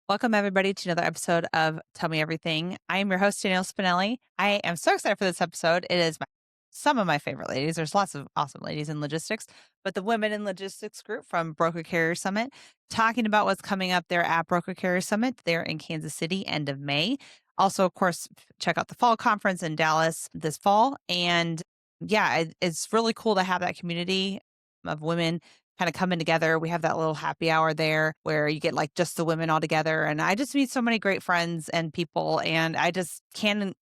Welcome, everybody, to another episode of Tell Me Everything. I am your host, Danielle Spinelli. I am so excited for this episode. It is some of my favorite ladies. There's lots of awesome ladies in logistics, but the Women in Logistics group from Broker Carrier Summit talking about what's coming up there at Broker Carrier Summit. They're in Kansas City, end of May. Also, of course, check out the fall conference in Dallas this fall. And yeah, it's really cool to have that community of women kind of coming together. We have that little happy hour there where you get like just the women all together. And I just meet so many great friends and people. And I just can't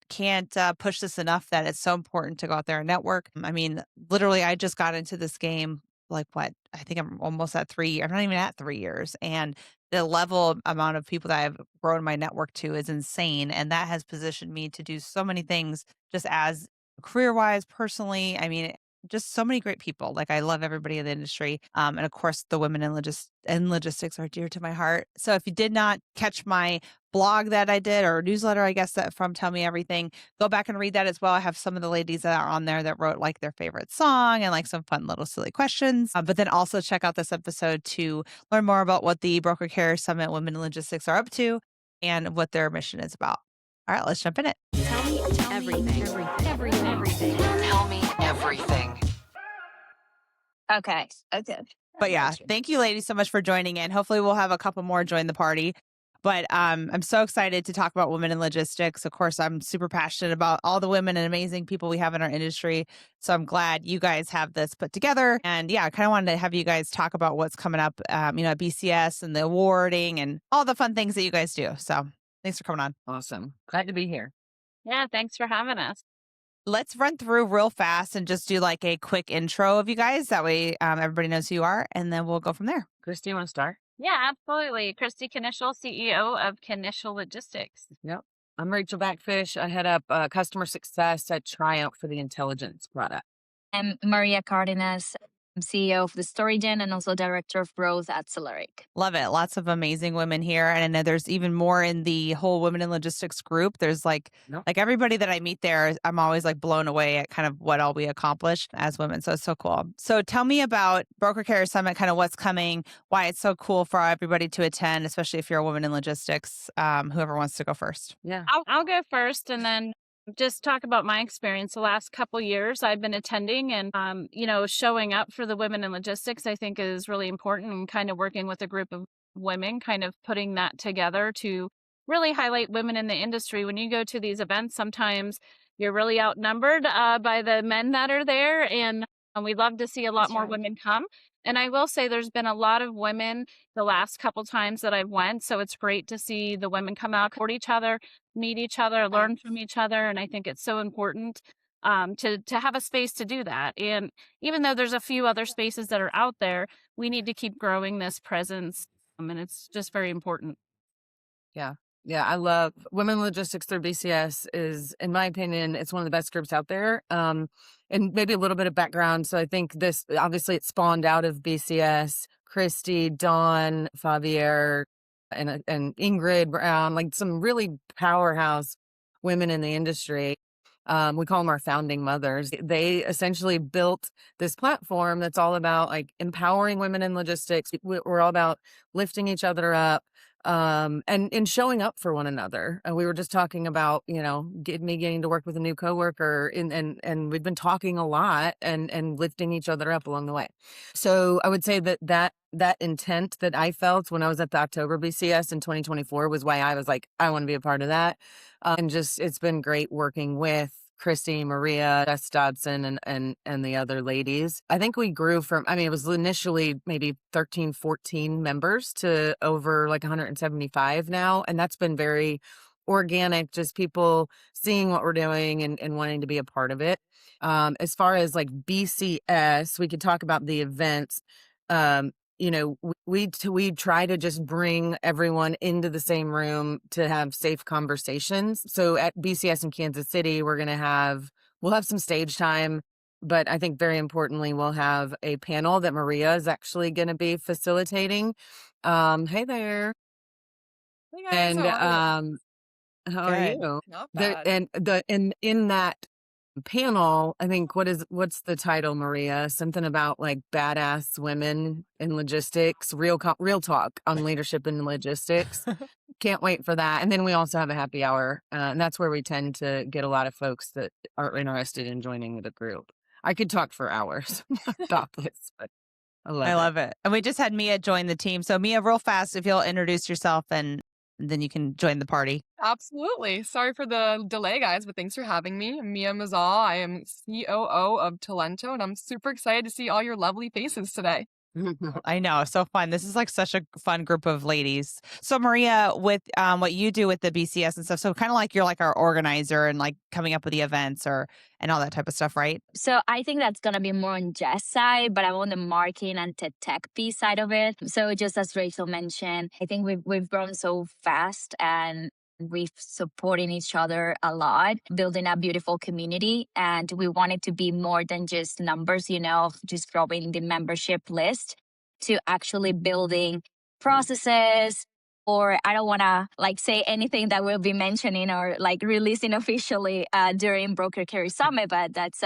push this enough that it's so important to go out there and network. I mean, literally, I just got into this game like what? I think I'm almost at 3 years. I'm not even at 3 years. And the level amount of people that I've grown my network to is insane. And that has positioned me to do so many things just as career wise, personally. I mean, just so many great people. Like I love everybody in the industry. And of course, the women in logistics are dear to my heart. So if you did not catch my blog that I did or newsletter, I guess that from Tell Me Everything, go back and read that as well. I have some of the ladies that are on there that wrote like their favorite song and like some fun little silly questions. But then also check out this episode to learn more about what the Broker Care Summit Women in Logistics are up to and what their mission is about. All right, let's jump in it. Tell me everything. Tell me everything. Okay. But yeah, thank you ladies so much for joining in. Hopefully we'll have a couple more join the party. But I'm so excited to talk about women in logistics. Of course, I'm super passionate about all the women and amazing people we have in our industry. So I'm glad you guys have this put together. And yeah, I kind of wanted to have you guys talk about what's coming up, at BCS and the awarding and all the fun things that you guys do. So thanks for coming on. Awesome. Glad to be here. Yeah, thanks for having us. Let's run through real fast and just do like a quick intro of you guys. That way everybody knows who you are, and then we'll go from there. Kristy, you want to start? Yeah, absolutely. Kristy Knichel, CEO of Knichel Logistics. Yep. I'm Rachel Backfisch. I head up customer success at Triumph for the intelligence product. I'm Maria Cardenas. I'm CEO of the StoryGen and also Director of Growth at Celeric. Love it. Lots of amazing women here. And I know there's even more in the whole Women in Logistics group. There's like everybody that I meet there, I'm always like blown away at kind of what all we accomplish as women. So it's so cool. So tell me about Broker Carrier Summit, kind of what's coming, why it's so cool for everybody to attend, especially if you're a woman in logistics. Whoever wants to go first. Yeah. I'll go first and then just talk about my experience. The last couple years I've been attending and, showing up for the women in logistics, I think is really important, and kind of working with a group of women, kind of putting that together to really highlight women in the industry. When you go to these events, sometimes you're really outnumbered by the men that are there. And we love to see a lot more women come. And I will say there's been a lot of women the last couple times that I've went. So it's great to see the women come out, support each other, meet each other, learn from each other. And I think it's so important to have a space to do that. And even though there's a few other spaces that are out there, we need to keep growing this presence. And it's just very important. Yeah. Yeah. I love Women in Logistics through BCS is, in my opinion, it's one of the best groups out there. And maybe a little bit of background. So I think this, obviously it spawned out of BCS, Kristy, Dawn, Favier, and Ingrid Brown, like some really powerhouse women in the industry. We call them our founding mothers. They essentially built this platform that's all about like empowering women in logistics. We're all about lifting each other up, and showing up for one another. And we were just talking about, me getting to work with a new coworker and we've been talking a lot and lifting each other up along the way. So I would say that intent that I felt when I was at the October BCS in 2024 was why I was like, I want to be a part of that. And just, it's been great working with Kristy, Maria, Jess Dodson, and the other ladies. I think we grew from, it was initially maybe 13, 14 members to over like 175 now. And that's been very organic, just people seeing what we're doing and wanting to be a part of it. As far as like BCS, we could talk about the events. We try to just bring everyone into the same room to have safe conversations. So at BCS in Kansas City, we'll have some stage time, but I think very importantly, we'll have a panel that Maria is actually going to be facilitating. Hey there. Hey guys, how are you? Not bad. In that panel, I think what's the title, Maria? Something about like badass women in logistics, real talk on leadership in logistics. can't wait for that. And then we also have a happy hour. And that's where we tend to get a lot of folks that are interested in joining the group. I could talk for hours about this, but I I love it. love it. And we just had Mia join the team. So Mia, real fast, if you'll introduce yourself and then you can join the party. Absolutely. Sorry for the delay, guys, but thanks for having me. I'm Mia Mazal. I am COO of Talento, and I'm super excited to see all your lovely faces today. I know, so fun. This is like such a fun group of ladies. So Maria, with what you do with the BCS and stuff, so kind of like you're like our organizer and like coming up with the events or and all that type of stuff, right? So I think that's gonna be more on Jess' side, but I'm on the marketing and tech piece side of it. So just as Rachel mentioned, I think we've grown so fast and we've supporting each other a lot, building a beautiful community. And we want it to be more than just numbers, of just growing the membership list to actually building processes. Or I don't want to like say anything that we'll be mentioning or like releasing officially during Broker Carry Summit, but that's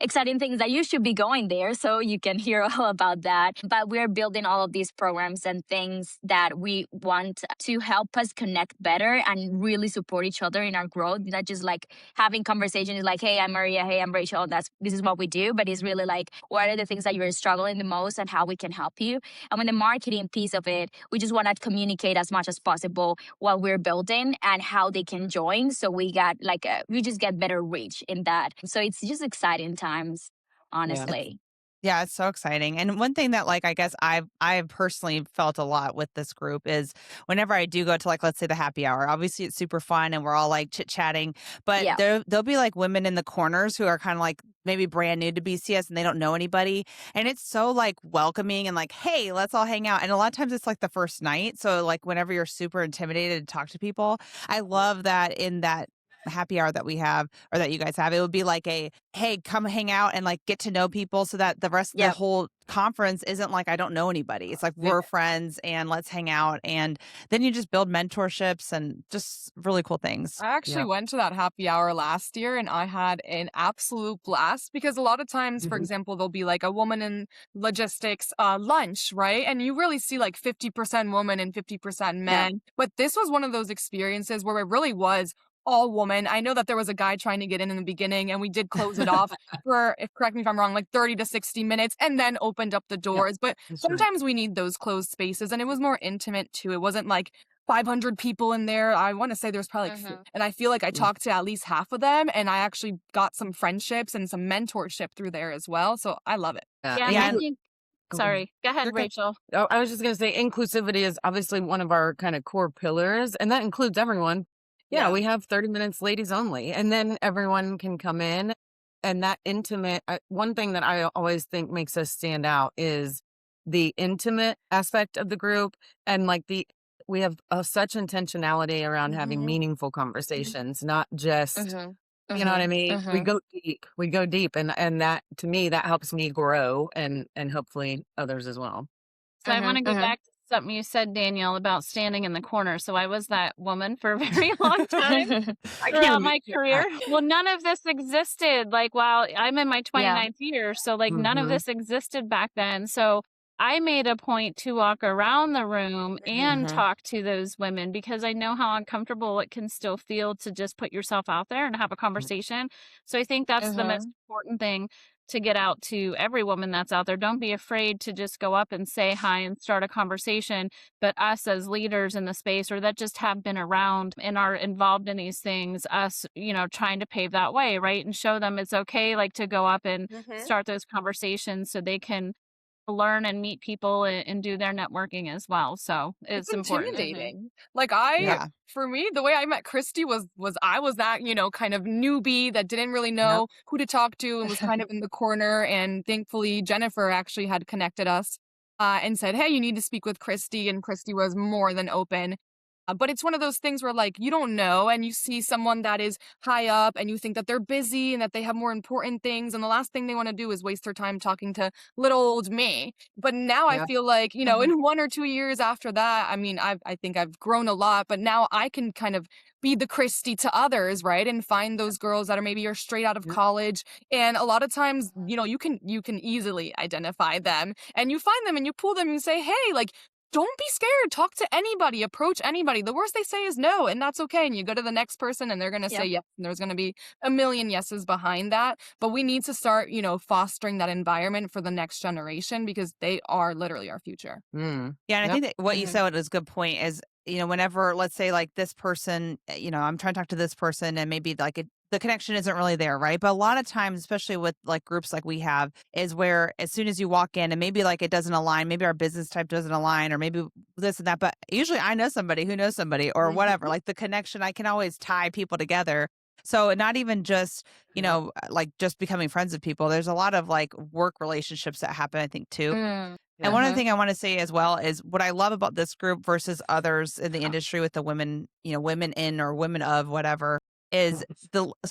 exciting things that you should be going there so you can hear all about that. But we're building all of these programs and things that we want to help us connect better and really support each other in our growth. Not just like having conversations like, hey, I'm Maria, hey, I'm Rachel, this is what we do. But it's really like, what are the things that you're struggling the most and how we can help you? And with the marketing piece of it, we just want to communicate as much as possible what we're building and how they can join. So we got like we just get better reach in that. So it's just exciting times, honestly. Yeah, it's so exciting. And one thing that like I guess I've personally felt a lot with this group is whenever I do go to like let's say the happy hour, obviously it's super fun and we're all like chit-chatting, but Yeah. there'll be like women in the corners who are kind of like maybe brand new to BCS and they don't know anybody. And it's so like welcoming and like, hey, let's all hang out. And a lot of times it's like the first night. So like whenever you're super intimidated to talk to people, I love that in that happy hour that we have or that you guys have, it would be like a hey, come hang out and like get to know people so that the rest of the Yep. whole conference isn't like I don't know anybody. It's like we're friends and let's hang out. And then you just build mentorships and just really cool things. I actually went to that happy hour last year and I had an absolute blast because a lot of times, for example, there'll be like a woman in logistics lunch, right? And you really see like 50% woman and 50% men. But this was one of those experiences where it really was all woman. I know that there was a guy trying to get in the beginning and we did close it off for, if correct me if I'm wrong, like 30 to 60 minutes and then opened up the doors. But sometimes we need those closed spaces and it was more intimate too. It wasn't like 500 people in there. I want to say there's probably and I feel like I talked to at least half of them and I actually got some friendships and some mentorship through there as well. So I love it. Yeah, and I think, sorry, go ahead, Rachel. Oh, I was just going to say inclusivity is obviously one of our kind of core pillars, and that includes everyone. Yeah, we have 30 minutes ladies only, and then everyone can come in. And that intimate, one thing that I always think makes us stand out is the intimate aspect of the group. And like we have such intentionality around having meaningful conversations, not just, you know what I mean? We go deep. And that, to me, that helps me grow and hopefully others as well. So I want to go back to something you said, Danielle, about standing in the corner. So I was that woman for a very long time throughout my career. Well, none of this existed. Like, while I'm in my 29th year, so like none of this existed back then. So I made a point to walk around the room and talk to those women because I know how uncomfortable it can still feel to just put yourself out there and have a conversation. So I think that's the most important thing to get out to every woman that's out there. Don't be afraid to just go up and say hi and start a conversation. But us as leaders in the space or that just have been around and are involved in these things, us, trying to pave that way, right? And show them it's okay, like to go up and start those conversations so they can learn and meet people and do their networking as well. So it's important. Intimidating. Like for me, the way I met Kristy was I was that, kind of newbie that didn't really know who to talk to and was kind of in the corner. And thankfully, Jennifer actually had connected us and said, hey, you need to speak with Kristy. And Kristy was more than open. But it's one of those things where like you don't know and you see someone that is high up and you think that they're busy and that they have more important things. And the last thing they want to do is waste their time talking to little old me. But now I feel like, in 1 or 2 years after that, I mean, I think I've grown a lot, but now I can kind of be the Kristy to others, right? And find those girls that are maybe are straight out of college. And a lot of times, you can easily identify them and you find them and you pull them and say, hey, like, don't be scared. Talk to anybody, approach anybody. The worst they say is no, and that's okay. And you go to the next person and they're going to say yes. And there's going to be a million yeses behind that. But we need to start, fostering that environment for the next generation because they are literally our future. Yeah. And I think that what you said is a good point is, whenever, let's say like this person, I'm trying to talk to this person and maybe like the connection isn't really there, right? But a lot of times, especially with like groups like we have, is where as soon as you walk in and maybe like it doesn't align, maybe our business type doesn't align, or maybe this and that. But usually I know somebody who knows somebody or whatever, like the connection, I can always tie people together. So not even just, like just becoming friends with people. There's a lot of like work relationships that happen, I think, too. And one other thing I want to say as well is what I love about this group versus others in the industry with the women, women in or women of whatever, is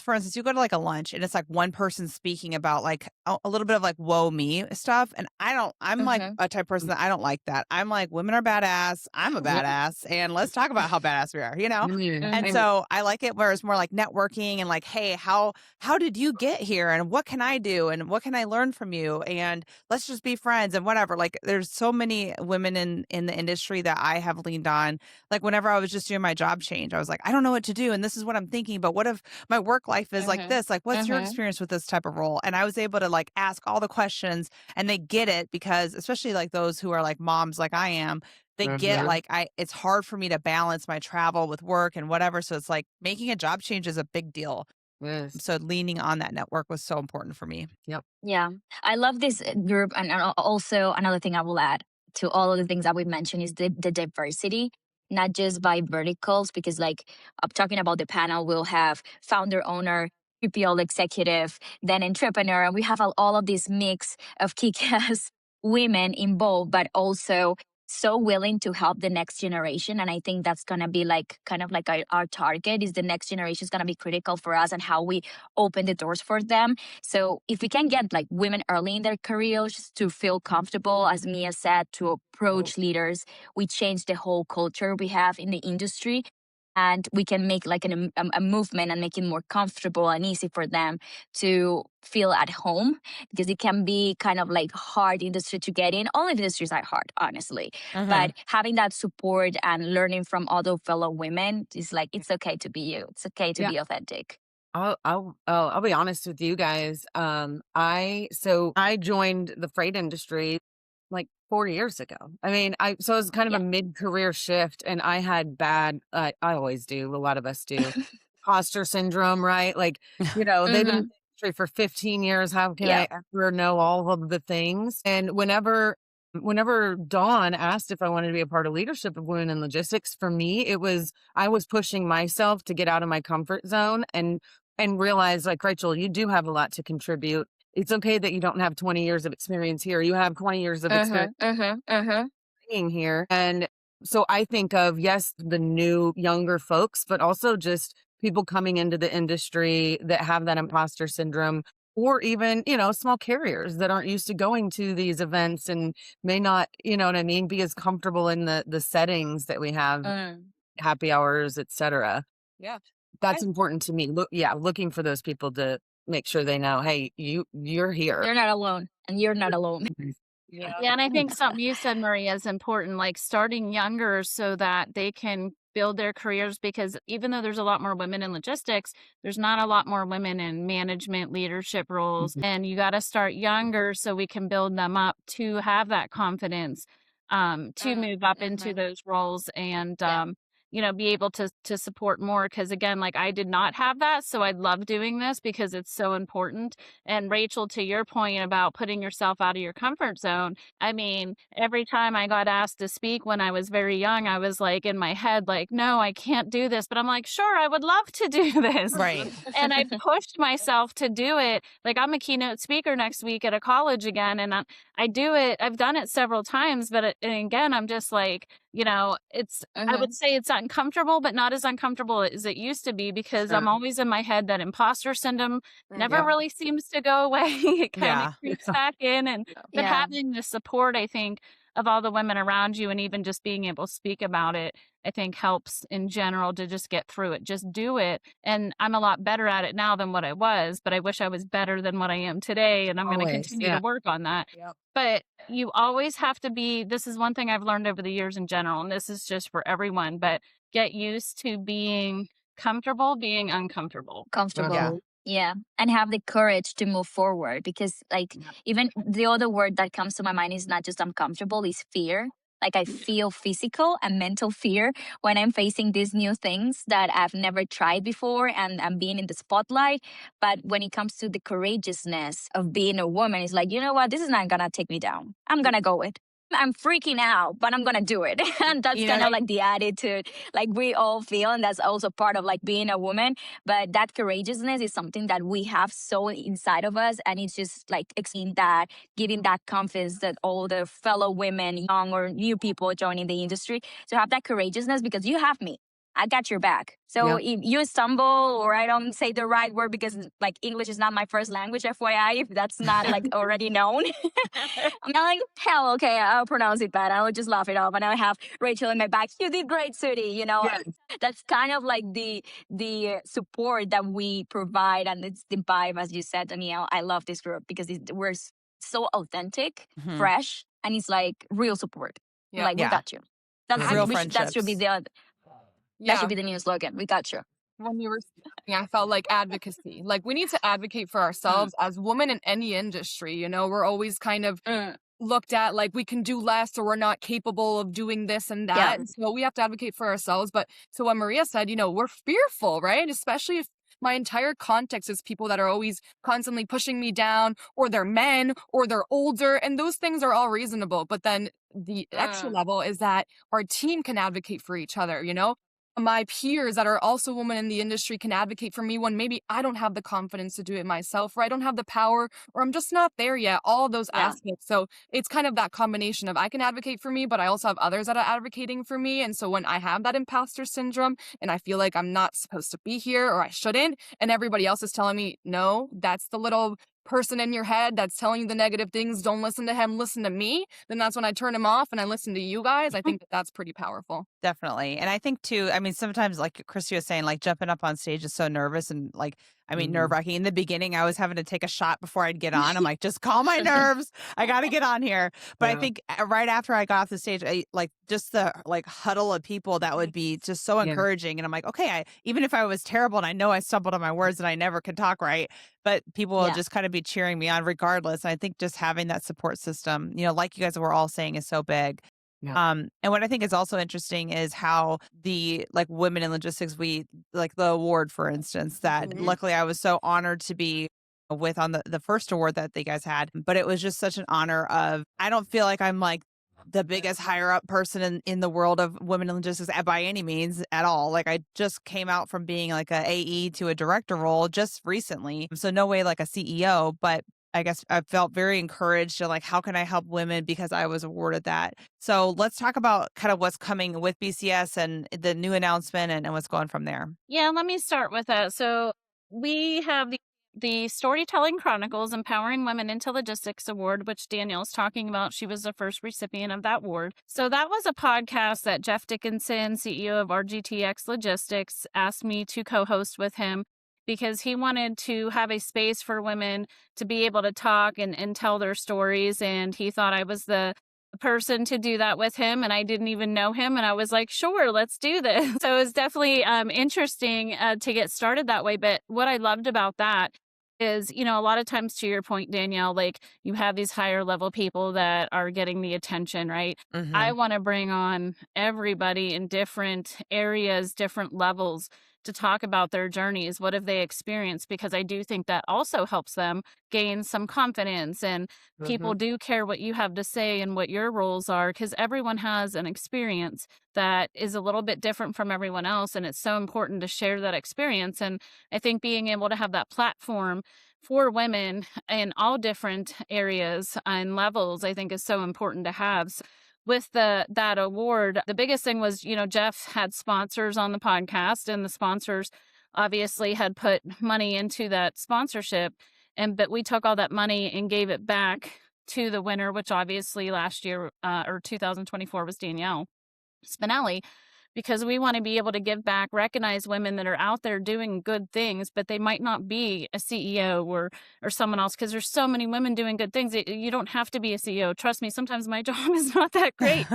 for instance, you go to like a lunch and it's like one person speaking about like a little bit of like woe me stuff. And I'm like a type of person that I don't like that. I'm like, women are badass. I'm a badass. And let's talk about how badass we are, And so I like it where it's more like networking and like, hey, how did you get here? And what can I do? And what can I learn from you? And let's just be friends and whatever. Like there's so many women in the industry that I have leaned on. Like whenever I was just doing my job change, I was like, I don't know what to do. And this is what I'm thinking. But what if my work life is like this? Like, what's your experience with this type of role? And I was able to like ask all the questions and they get it because especially like those who are like moms like I am, they get like it's hard for me to balance my travel with work and whatever. So it's like making a job change is a big deal. Yes. So leaning on that network was so important for me. Yep. Yeah. I love this group. And also another thing I will add to all of the things that we mentioned is the diversity, not just by verticals, because like I'm talking about the panel, we'll have founder, owner, 3PL executive, then entrepreneur, and we have all of this mix of kick-ass women involved, but also so willing to help the next generation. And I think that's going to be like kind of like our target is the next generation is going to be critical for us and how we open the doors for them. So if we can get like women early in their careers to feel comfortable, as Mia said, to approach leaders, we change the whole culture we have in the industry. And we can make like a movement and make it more comfortable and easy for them to feel at home, because it can be kind of like hard industry to get in. All industries are hard, honestly. But having that support and learning from other fellow women is like, it's okay to be you. It's okay to be authentic. I'll be honest with you guys. I joined the freight industry like 4 years ago. I mean, it was kind of a mid-career shift, and I had I always do, a lot of us do, imposter syndrome, right? Like, they've been in the industry for 15 years. How can I ever know all of the things? And whenever Dawn asked if I wanted to be a part of leadership of women in logistics, for me, I was pushing myself to get out of my comfort zone and realize, like, Rachel, you do have a lot to contribute. It's okay that you don't have 20 years of experience here. You have 20 years of experience being here. And so I think of, yes, the new younger folks, but also just people coming into the industry that have that imposter syndrome, or even, small carriers that aren't used to going to these events and may not, be as comfortable in the settings that we have, happy hours, etc. Yeah. That's important to me. Looking for those people to make sure they know, hey, you're here. You're not alone, and you're not alone. Yeah, and I think something you said, Maria, is important, like starting younger so that they can build their careers, because even though there's a lot more women in logistics, there's not a lot more women in management leadership roles. And you got to start younger so we can build them up to have that confidence to move up into those roles and be able to support more. Because again, like I did not have that. So I love doing this because it's so important. And Rachel, to your point about putting yourself out of your comfort zone, I mean, every time I got asked to speak when I was very young, I was like in my head, like, no, I can't do this. But I'm like, sure, I would love to do this. Right. And I pushed myself to do it. Like I'm a keynote speaker next week at a college again. And I do it. I've done it several times. But again, I'm just like, it's, I would say it's uncomfortable, but not as uncomfortable as it used to be, because I'm always in my head that imposter syndrome never really seems to go away. It kind of creeps back in. But having the support, I think, of all the women around you, and even just being able to speak about it, I think helps in general to just get through it. Just do it. And I'm a lot better at it now than what I was, but I wish I was better than what I am today. And I'm going to continue to work on that. Yep. But you always have to be, this is one thing I've learned over the years in general, and this is just for everyone, but get used to being comfortable, being uncomfortable. Comfortable. Yeah. And have the courage to move forward, because like even the other word that comes to my mind is not just uncomfortable, is fear. Like I feel physical and mental fear when I'm facing these new things that I've never tried before and I'm being in the spotlight. But when it comes to the courageousness of being a woman, it's like, you know what, this is not going to take me down. I'm going to go it. I'm freaking out, but I'm going to do it. And that's kind of like the attitude like we all feel. And that's also part of like being a woman. But that courageousness is something that we have so inside of us. And it's just like exceeding that, giving that confidence that all the fellow women, young or new people joining the industry, to have that courageousness, because you have me. I got your back. So if you stumble or I don't say the right word, because like English is not my first language, FYI, if that's not like already known. I'm not like, hell, okay, I'll pronounce it bad. I'll just laugh it off. And I have Rachel in my back. You did great, Sudi. You know, that's kind of like the support that we provide. And it's the vibe, as you said, Danielle. I love this group because we're so authentic, fresh, and it's like real support. Like, we got you. That's real friendships. That should be that should be the new slogan. We got you. When you were speaking, I felt like advocacy. Like we need to advocate for ourselves as women in any industry. You know, we're always kind of looked at like we can do less or we're not capable of doing this and that. So we have to advocate for ourselves. But so what Maria said, you know, we're fearful, right? Especially if my entire context is people that are always constantly pushing me down, or they're men, or they're older. And those things are all reasonable. But then the extra level is that our team can advocate for each other, you know? My peers that are also women in the industry can advocate for me when maybe I don't have the confidence to do it myself, or I don't have the power, or I'm just not there yet, all those aspects. So it's kind of that combination of I can advocate for me, but I also have others that are advocating for me. And so when I have that imposter syndrome and I feel like I'm not supposed to be here or I shouldn't, and everybody else is telling me, no, that's the little person in your head that's telling you the negative things, don't listen to him, listen to me, then that's when I turn him off and I listen to you guys. I think that's pretty powerful. Definitely. And I think too, I mean, sometimes like Kristy was saying, like jumping up on stage is so nervous and like, I mean, nerve wracking. In the beginning, I was having to take a shot before I'd get on. I'm like, just calm my nerves. I got to get on here. But I think right after I got off the stage, like just the like huddle of people that would be just so encouraging. And I'm like, okay, even if I was terrible and I know I stumbled on my words and I never can talk right, but people will just kind of be cheering me on regardless. And I think just having that support system, you know, like you guys were all saying, is so big. And what I think is also interesting is how the like women in logistics, we like the award, for instance, that luckily I was so honored to be with on the first award that they guys had. But it was just such an honor of, I don't feel like I'm like the biggest higher up person in the world of women in logistics by any means at all. Like I just came out from being like a AE to a director role just recently. So no way like a CEO, but I guess I felt very encouraged and like, how can I help women because I was awarded that? So let's talk about kind of what's coming with BCS and the new announcement and what's going from there. Yeah, let me start with that. So we have the Storytelling Chronicles Empowering Women into Logistics Award, which Danielle's talking about. She was the first recipient of that award. So that was a podcast that Jeff Dickinson, CEO of RGTX Logistics, asked me to co-host with him, because he wanted to have a space for women to be able to talk and tell their stories. And he thought I was the person to do that with him. And I didn't even know him. And I was like, sure, let's do this. So it was definitely interesting to get started that way. But what I loved about that is, you know, a lot of times, to your point, Danielle, like you have these higher level people that are getting the attention, right? I want to bring on everybody in different areas, different levels, to talk about their journeys. What have they experienced? Because I do think that also helps them gain some confidence, and people do care what you have to say and what your roles are, because everyone has an experience that is a little bit different from everyone else. And it's so important to share that experience. And I think being able to have that platform for women in all different areas and levels, I think is so important to have. So with that award, the biggest thing was, you know, Jeff had sponsors on the podcast, and the sponsors obviously had put money into that sponsorship. But we took all that money and gave it back to the winner, which obviously last year or 2024 was Danielle Spinelli, because we want to be able to give back, recognize women that are out there doing good things, but they might not be a CEO or someone else, because there's so many women doing good things. You don't have to be a CEO. Trust me, sometimes my job is not that great.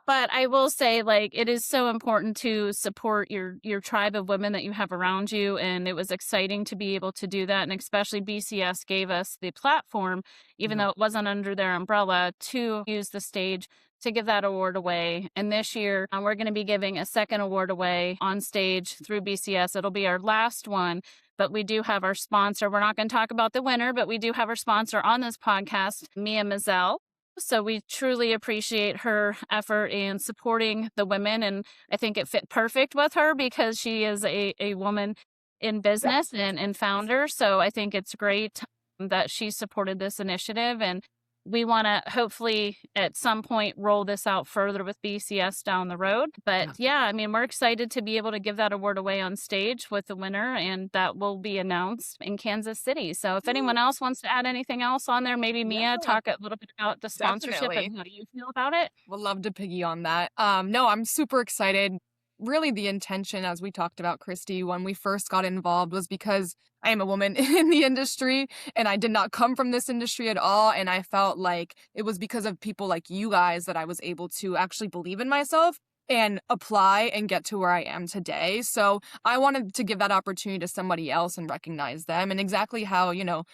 But I will say, like, it is so important to support your tribe of women that you have around you. And it was exciting to be able to do that. And especially BCS gave us the platform, even though it wasn't under their umbrella, to use the stage to give that award away. And this year, we're going to be giving a second award away on stage through BCS. It'll be our last one. But we do have our sponsor. We're not going to talk about the winner, but we do have our sponsor on this podcast, Mia Mazal. So we truly appreciate her effort in supporting the women. And I think it fit perfect with her because she is a woman in business and founder. So I think it's great that she supported this initiative. And we want to hopefully at some point roll this out further with BCS down the road. But yeah, I mean, we're excited to be able to give that award away on stage with the winner, and that will be announced in Kansas City. So if anyone else wants to add anything else on there, maybe Mia, talk a little bit about the sponsorship and how do you feel about it? Would love to piggy on that. No, I'm super excited. Really, the intention, as we talked about, Kristy, when we first got involved was because I am a woman in the industry and I did not come from this industry at all. And I felt like it was because of people like you guys that I was able to actually believe in myself and apply and get to where I am today. So I wanted to give that opportunity to somebody else and recognize them. And exactly how,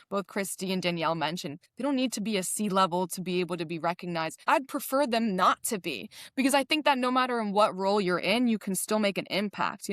both Kristy and Danielle mentioned, they don't need to be a C-level to be able to be recognized. I'd prefer them not to be, because I think that no matter in what role you're in, you can still make an impact.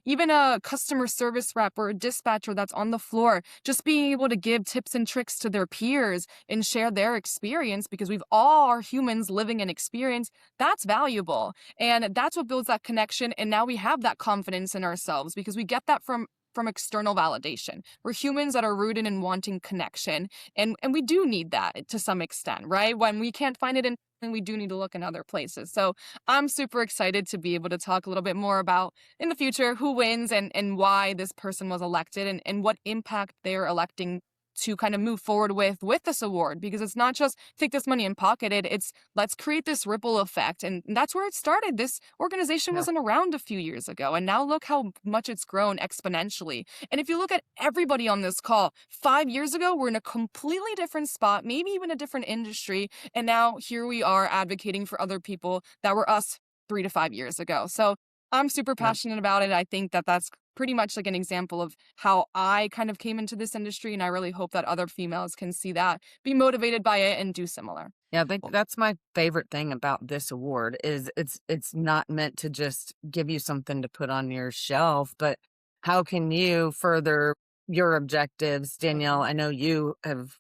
Even a customer service rep or a dispatcher that's on the floor, just being able to give tips and tricks to their peers and share their experience, because we've all are humans living an experience, that's valuable. And that's what builds that connection. And now we have that confidence in ourselves because we get that from external validation. We're humans that are rooted in wanting connection. And we do need that to some extent, right? When we can't find it we do need to look in other places. So I'm super excited to be able to talk a little bit more about in the future who wins and why this person was elected and what impact they're electing to kind of move forward with this award, because it's not just take this money and pocket it. It's let's create this ripple effect. And that's where it started. This organization wasn't around a few years ago. And now look how much it's grown exponentially. And if you look at everybody on this call, 5 years ago, we're in a completely different spot, maybe even a different industry. And now here we are advocating for other people that were us 3 to 5 years ago. So I'm super passionate about it. I think that that's pretty much like an example of how I kind of came into this industry. And I really hope that other females can see that, be motivated by it, and do similar. Yeah, I think that's my favorite thing about this award is it's not meant to just give you something to put on your shelf, but how can you further your objectives? Danielle, I know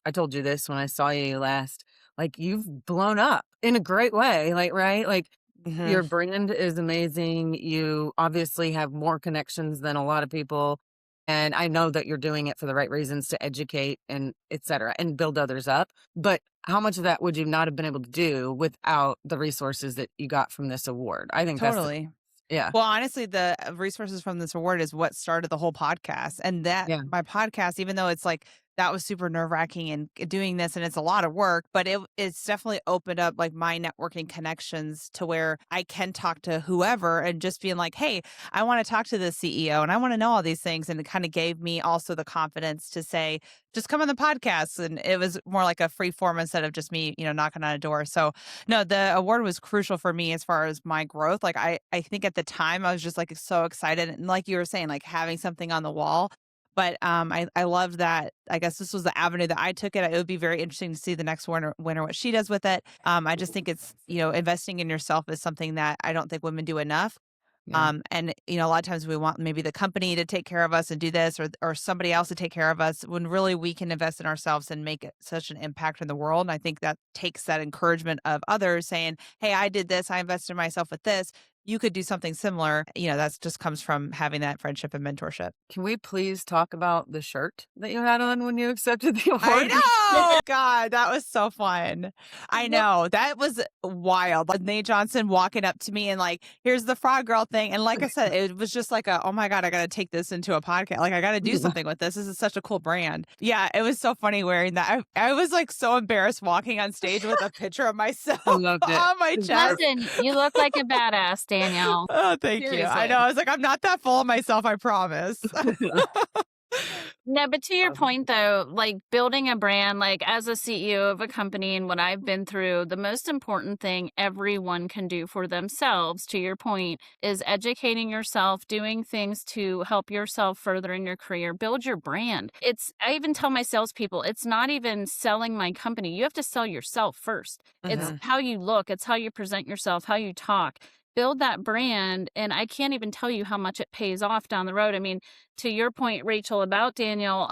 I told you this when I saw you last, like you've blown up in a great way, like, right? Like, your brand is amazing. You obviously have more connections than a lot of people. And I know that you're doing it for the right reasons to educate and et cetera and build others up. But how much of that would you not have been able to do without the resources that you got from this award? I think totally. Yeah. Well, honestly, the resources from this award is what started the whole podcast. And that my podcast, even though it's like that was super nerve-wracking and doing this, and it's a lot of work, but it's definitely opened up like my networking connections to where I can talk to whoever and just being like, hey, I want to talk to the CEO and I want to know all these things. And it kind of gave me also the confidence to say, just come on the podcast. And it was more like a free form instead of just me, knocking on a door. So no, the award was crucial for me as far as my growth. Like I think at the time I was just like so excited. And like you were saying, like having something on the wall. But I love that. I guess this was the avenue that I took it. It would be very interesting to see the next winner what she does with it. I just think it's, investing in yourself is something that I don't think women do enough. And a lot of times we want maybe the company to take care of us and do this or somebody else to take care of us when really we can invest in ourselves and make such an impact in the world. And I think that takes that encouragement of others saying, hey, I did this, I invested in myself with this. you could do something similar. That's just comes from having that friendship and mentorship. Can we please talk about the shirt that you had on when you accepted the award? I know. God, that was so fun. I know. That was wild. Like Nate Johnson walking up to me and like, here's the frog girl thing. And like I said, it was just like oh my God, I got to take this into a podcast. Like I got to do something with this. This is such a cool brand. Yeah, it was so funny wearing that. I was like so embarrassed walking on stage with a picture of myself I loved it. on my chest. Listen, you look like a badass, Danielle. Oh, thank you. I Seriously. know. I was like, I'm not that full of myself, I promise. No, but to your point though, like building a brand, like as a CEO of a company and what I've been through, the most important thing everyone can do for themselves, to your point, is educating yourself, doing things to help yourself further in your career, build your brand. I even tell my salespeople, it's not even selling my company. You have to sell yourself first. It's how you look, it's how you present yourself, how you talk. Build that brand, and I can't even tell you how much it pays off down the road. I mean, to your point, Rachel, about Danielle,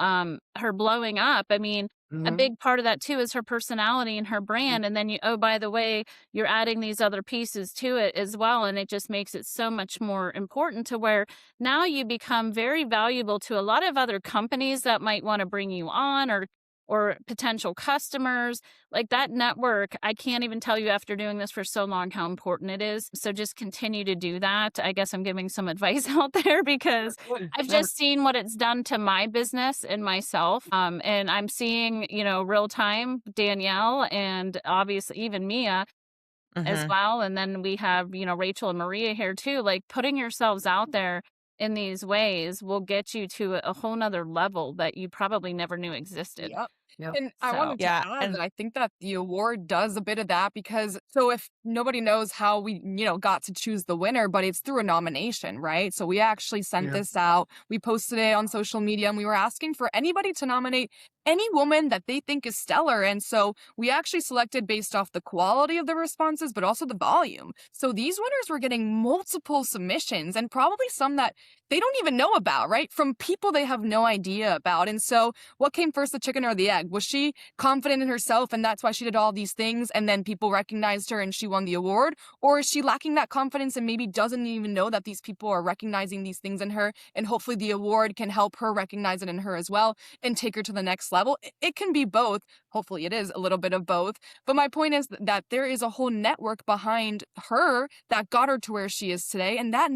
her blowing up, I mean, a big part of that too is her personality and her brand. And then by the way, you're adding these other pieces to it as well. And it just makes it so much more important to where now you become very valuable to a lot of other companies that might want to bring you on or potential customers. Like that network, I can't even tell you after doing this for so long how important it is. So just continue to do that. I guess I'm giving some advice out there because I've just seen what it's done to my business and myself. And I'm seeing, real time Danielle and obviously even Mia as well. And then we have, Rachel and Maria here too. Like putting yourselves out there in these ways will get you to a whole nother level that you probably never knew existed. Yep. And I wanted to add that I think that the award does a bit of that because if nobody knows how we, got to choose the winner, but it's through a nomination, right? So we actually sent this out. We posted it on social media and we were asking for anybody to nominate any woman that they think is stellar. And so we actually selected based off the quality of the responses, but also the volume. So these winners were getting multiple submissions and probably some that they don't even know about, right? From people they have no idea about. And so what came first, the chicken or the egg? Was she confident in herself and that's why she did all these things and then people recognized her and she won the award? Or is she lacking that confidence and maybe doesn't even know that these people are recognizing these things in her and hopefully the award can help her recognize it in her as well and take her to the next level? It can be both. Hopefully it is a little bit of both. But my point is that there is a whole network behind her that got her to where she is today. And that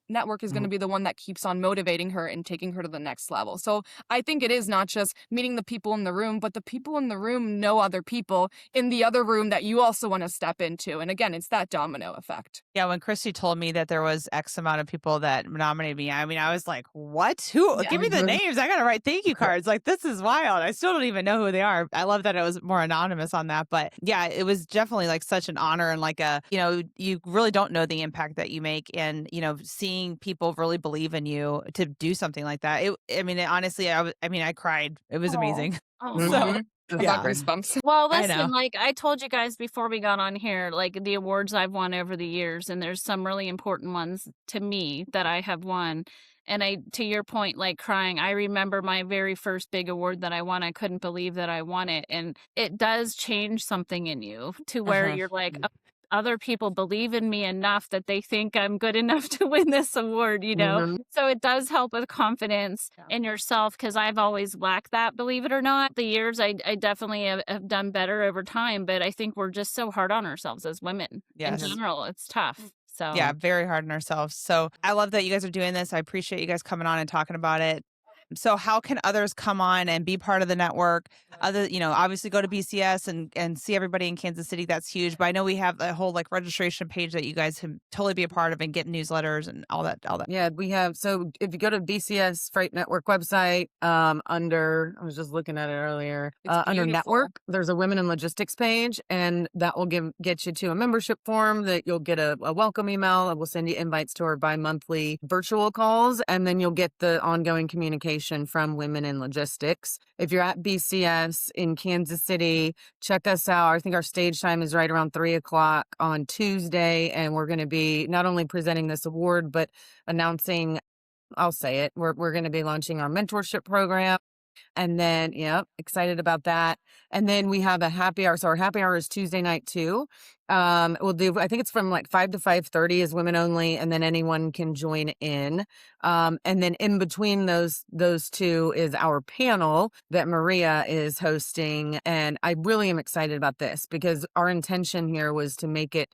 network is going to be the one that keeps on motivating her and taking her to the next level. So I think it is not just meeting the people in the room, but the people in the room know other people in the other room that you also want to step into. And again, it's that domino effect. Yeah, when Kristy told me that there was X amount of people that nominated me, I mean, I was like, what? Who? Give me the names. I got to write thank you cards. Like, this is wild. I still don't even know who they are. I love that it was more anonymous on that. But yeah, it was definitely like such an honor and like you really don't know the impact that you make. And, seeing people really believe in you to do something like that. Honestly, I cried. It was amazing. Oh, Yeah. Goosebumps. Well, listen, like I told you guys before we got on here, like the awards I've won over the years, and there's some really important ones to me that I have won. And to your point, like crying, I remember my very first big award that I won. I couldn't believe that I won it. And it does change something in you to where you're like, other people believe in me enough that they think I'm good enough to win this award, So it does help with confidence in yourself because I've always lacked that, believe it or not. The years I definitely have done better over time, but I think we're just so hard on ourselves as women. In general. It's tough. So yeah, very hard on ourselves. So I love that you guys are doing this. I appreciate you guys coming on and talking about it. So how can others come on and be part of the network? Obviously go to BCS and see everybody in Kansas City. That's huge. But I know we have a whole like registration page that you guys can totally be a part of and get newsletters and all that. Yeah, we have. So if you go to BCS Freight Network website, under, I was just looking at it earlier, under network, there's a women in logistics page and that will get you to a membership form that you'll get a welcome email. We'll send you invites to our bi-monthly virtual calls and then you'll get the ongoing communication from Women in Logistics. If you're at BCS in Kansas City, check us out. I think our stage time is right around 3:00 on Tuesday, and we're going to be not only presenting this award, but announcing, I'll say it, we're going to be launching our mentorship program. And then, yeah, excited about that. And then we have a happy hour. So our happy hour is Tuesday night too. We'll do, I think it's from like 5 to 5:30 is women only, and then anyone can join in. And then in between those two is our panel that Maria is hosting. And I really am excited about this because our intention here was to make it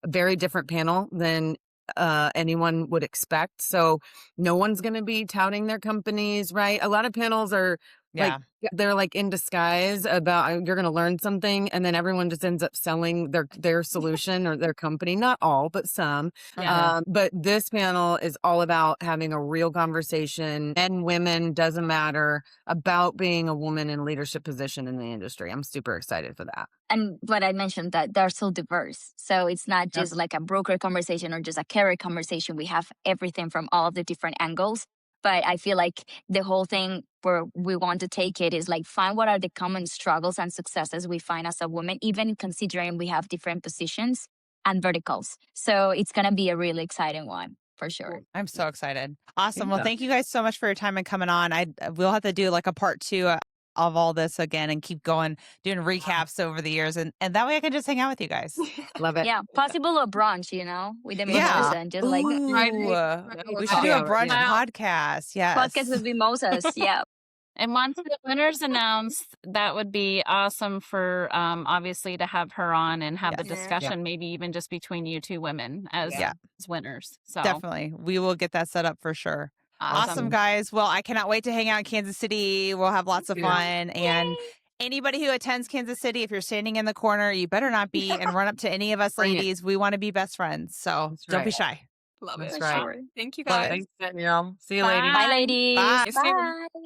a very different panel than anyone would expect. So no one's going to be touting their companies, right? A lot of panels are like, they're like in disguise about you're going to learn something, and then everyone just ends up selling their solution or their company. Not all, but some. But this panel is all about having a real conversation, men, women, doesn't matter, about being a woman in leadership position in the industry. I'm super excited for that. And what I mentioned, that they're so diverse. So it's not just like a broker conversation or just a career conversation. We have everything from all of the different angles. But I feel like the whole thing where we want to take it is like find what are the common struggles and successes we find as a woman, even considering we have different positions and verticals. So it's going to be a really exciting one for sure. I'm so excited. Awesome. Well, thank you guys so much for your time and coming on. We'll have to do like a part 2 of all this again and keep going, doing recaps over the years. And that way I can just hang out with you guys. Love it. Yeah. Possible a brunch, with the mimosas and just like. We should do a brunch podcast. Yes. Podcast with mimosas. Yeah. And once the winner's announced, that would be awesome for obviously to have her on and have the discussion, maybe even just between you two women as winners. So definitely. We will get that set up for sure. Awesome, guys. Well, I cannot wait to hang out in Kansas City. We'll have lots of fun. And anybody who attends Kansas City, if you're standing in the corner, you better not be and run up to any of us ladies. We want to be best friends. So don't be shy. Love it. That's right. Sure. Thank you guys. Thanks, Danielle. See you, Bye. ladies. Bye, ladies. Bye. Bye.